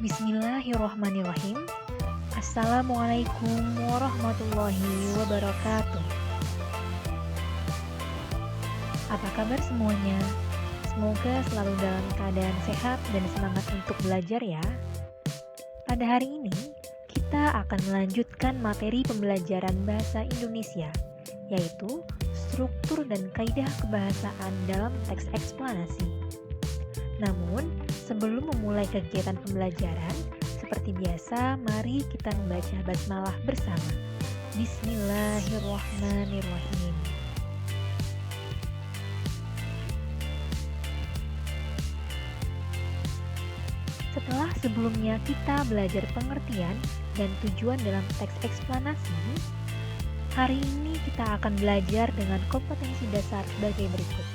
Bismillahirrohmanirrohim. Assalamualaikum warahmatullahi wabarakatuh. Apa kabar semuanya? Semoga selalu dalam keadaan sehat dan semangat untuk belajar ya. Pada hari ini, kita akan melanjutkan materi pembelajaran bahasa Indonesia, yaitu struktur dan kaidah kebahasaan dalam teks eksplanasi. Namun, sebelum memulai kegiatan pembelajaran, seperti biasa, mari kita membaca basmalah bersama. Bismillahirrohmanirrohim. Setelah sebelumnya kita belajar pengertian dan tujuan dalam teks eksplanasi, hari ini kita akan belajar dengan kompetensi dasar sebagai berikut,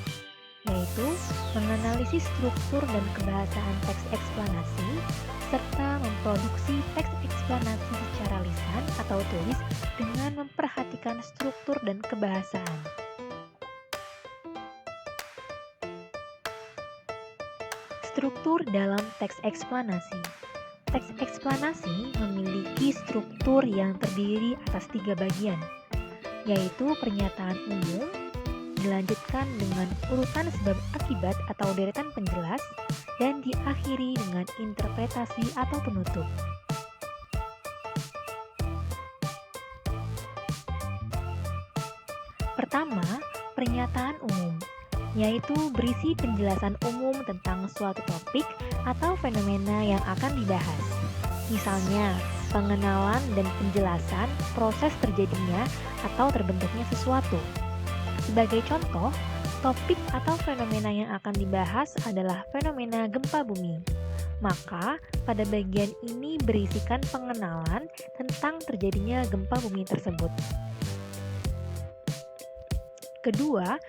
yaitu menganalisis struktur dan kebahasaan teks eksplanasi, serta memproduksi teks eksplanasi secara lisan atau tulis dengan memperhatikan struktur dan kebahasaan. Struktur dalam teks eksplanasi. Teks eksplanasi memiliki struktur yang terdiri atas 3 bagian, yaitu pernyataan umum, dilanjutkan dengan urutan sebab akibat atau deretan penjelas, dan diakhiri dengan interpretasi atau penutup. Pertama, pernyataan umum, yaitu berisi penjelasan umum tentang suatu topik atau fenomena yang akan dibahas. Misalnya, pengenalan dan penjelasan proses terjadinya atau terbentuknya sesuatu. Sebagai contoh, topik atau fenomena yang akan dibahas adalah fenomena gempa bumi. Maka, pada bagian ini berisikan pengenalan tentang terjadinya gempa bumi tersebut. Kedua,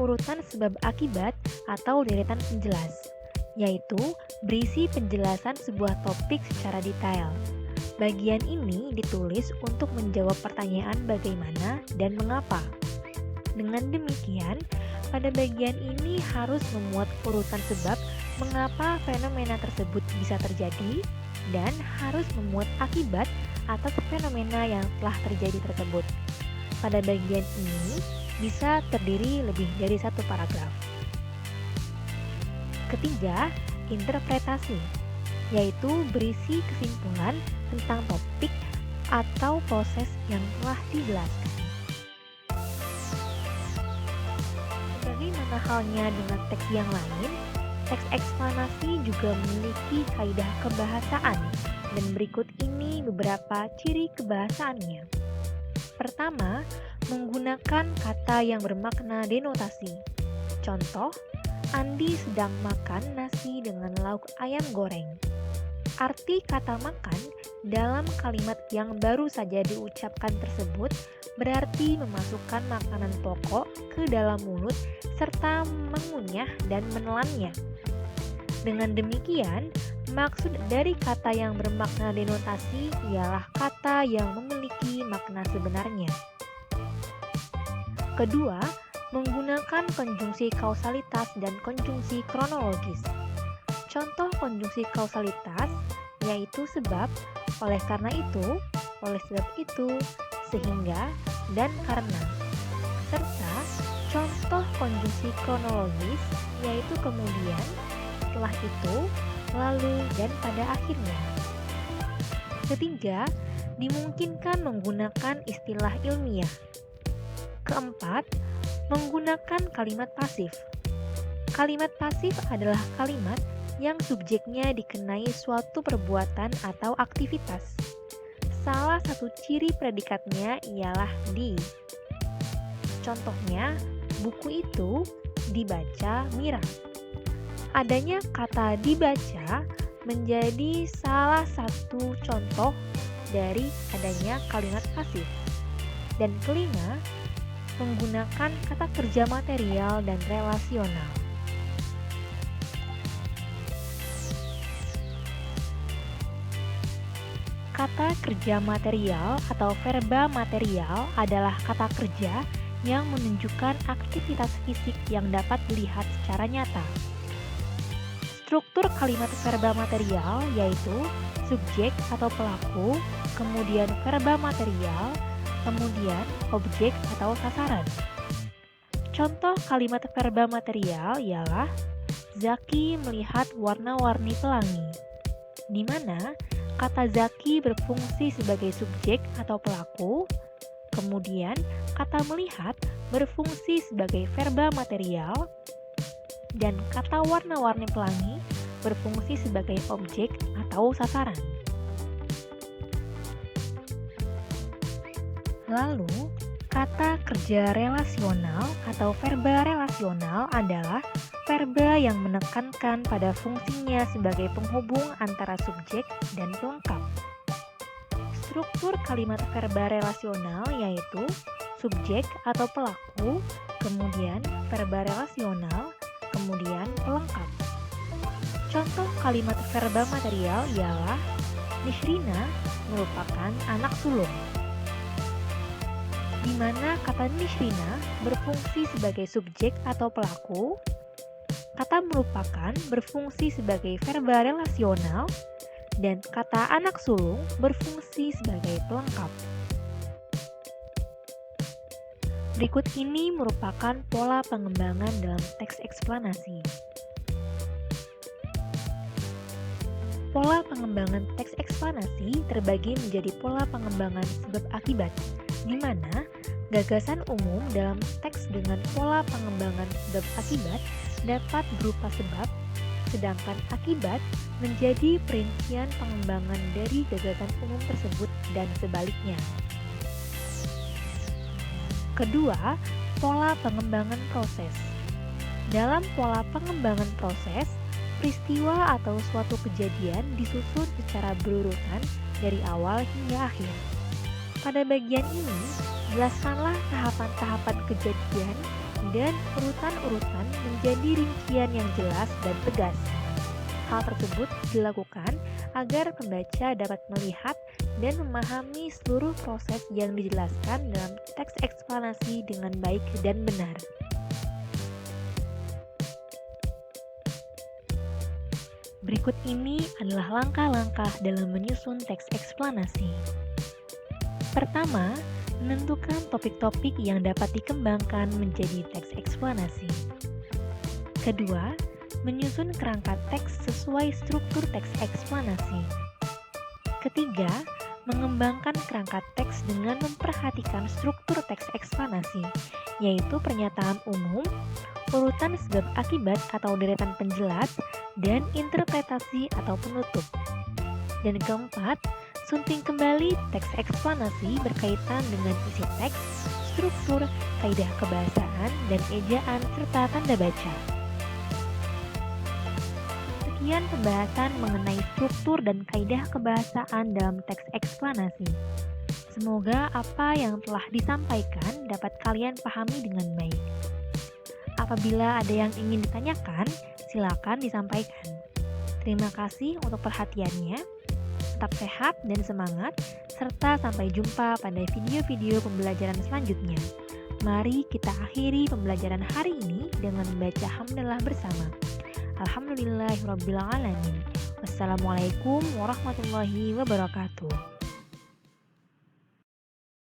urutan sebab akibat atau deretan penjelas, yaitu berisi penjelasan sebuah topik secara detail. Bagian ini ditulis untuk menjawab pertanyaan bagaimana dan mengapa. Dengan demikian, pada bagian ini harus memuat urutan sebab mengapa fenomena tersebut bisa terjadi dan harus memuat akibat atas fenomena yang telah terjadi tersebut. Pada bagian ini bisa terdiri lebih dari 1 paragraf. Ketiga, interpretasi, yaitu berisi kesimpulan tentang topik atau proses yang telah dijelaskan. Sebagaimana halnya dengan teks yang lain, teks eksplanasi juga memiliki kaidah kebahasaan, dan berikut ini beberapa ciri kebahasaannya. Pertama, menggunakan kata yang bermakna denotasi. Contoh, Andi sedang makan nasi dengan lauk ayam goreng. Arti kata makan dalam kalimat yang baru saja diucapkan tersebut berarti memasukkan makanan pokok ke dalam mulut serta mengunyah dan menelannya. Dengan demikian, maksud dari kata yang bermakna denotasi ialah kata yang memiliki makna sebenarnya. Kedua, menggunakan konjungsi kausalitas dan konjungsi kronologis. Contoh konjungsi kausalitas yaitu sebab, oleh karena itu, oleh sebab itu, sehingga, dan karena. Serta contoh konjungsi kronologis yaitu kemudian, setelah itu, lalu, dan pada akhirnya. Ketiga, dimungkinkan menggunakan istilah ilmiah. Keempat, menggunakan kalimat pasif. Kalimat pasif adalah kalimat yang subjeknya dikenai suatu perbuatan atau aktivitas. Salah satu ciri predikatnya ialah di. Contohnya, buku itu dibaca Mira. Adanya kata dibaca menjadi salah satu contoh dari adanya kalimat pasif. Dan kelima, menggunakan kata kerja material dan relasional. Kata kerja material atau verba material adalah kata kerja yang menunjukkan aktivitas fisik yang dapat dilihat secara nyata. Struktur kalimat verba material yaitu subjek atau pelaku, kemudian verba material, kemudian objek atau sasaran. Contoh kalimat verba material ialah Zaki melihat warna-warni pelangi, di mana kata Zaki berfungsi sebagai subjek atau pelaku, kemudian kata melihat berfungsi sebagai verba material, dan kata warna-warni pelangi berfungsi sebagai objek atau sasaran. Lalu, kata kerja relasional atau verba relasional adalah verba yang menekankan pada fungsinya sebagai penghubung antara subjek dan pelengkap. Struktur kalimat verba relasional yaitu subjek atau pelaku, kemudian verba relasional, kemudian pelengkap. Contoh kalimat verba material ialah Nisrina merupakan anak sulung, di mana kata Nisrina berfungsi sebagai subjek atau pelaku, kata merupakan berfungsi sebagai verba relasional, dan kata anak sulung berfungsi sebagai pelengkap. Berikut ini merupakan pola pengembangan dalam teks eksplanasi. Pola pengembangan teks eksplanasi terbagi menjadi pola pengembangan sebab akibat, di mana gagasan umum dalam teks dengan pola pengembangan sebab akibat dapat berupa sebab, sedangkan akibat menjadi perincian pengembangan dari gagasan umum tersebut dan sebaliknya. Kedua, pola pengembangan proses. Dalam pola pengembangan proses, peristiwa atau suatu kejadian disusun secara berurutan dari awal hingga akhir. Pada bagian ini, jelaskanlah tahapan-tahapan kejadian dan urutan-urutan menjadi rincian yang jelas dan tegas. Hal tersebut dilakukan agar pembaca dapat melihat dan memahami seluruh proses yang dijelaskan dalam teks eksplanasi dengan baik dan benar. Berikut ini adalah langkah-langkah dalam menyusun teks eksplanasi. Pertama, menentukan topik-topik yang dapat dikembangkan menjadi teks eksplanasi. Kedua, menyusun kerangka teks sesuai struktur teks eksplanasi. Ketiga, mengembangkan kerangka teks dengan memperhatikan struktur teks eksplanasi, yaitu pernyataan umum, urutan sebab akibat atau deretan penjelas, dan interpretasi atau penutup. Dan keempat, sunting kembali teks eksplanasi berkaitan dengan isi teks, struktur, kaidah kebahasaan, dan ejaan serta tanda baca. Sekian pembahasan mengenai struktur dan kaidah kebahasaan dalam teks eksplanasi. Semoga apa yang telah disampaikan dapat kalian pahami dengan baik. Apabila ada yang ingin ditanyakan, silakan disampaikan. Terima kasih untuk perhatiannya. Tetap sehat dan semangat, serta sampai jumpa pada video-video pembelajaran selanjutnya. Mari kita akhiri pembelajaran hari ini dengan membaca hamdalah bersama. Alhamdulillahirrabbilalamin. Wassalamualaikum warahmatullahi wabarakatuh.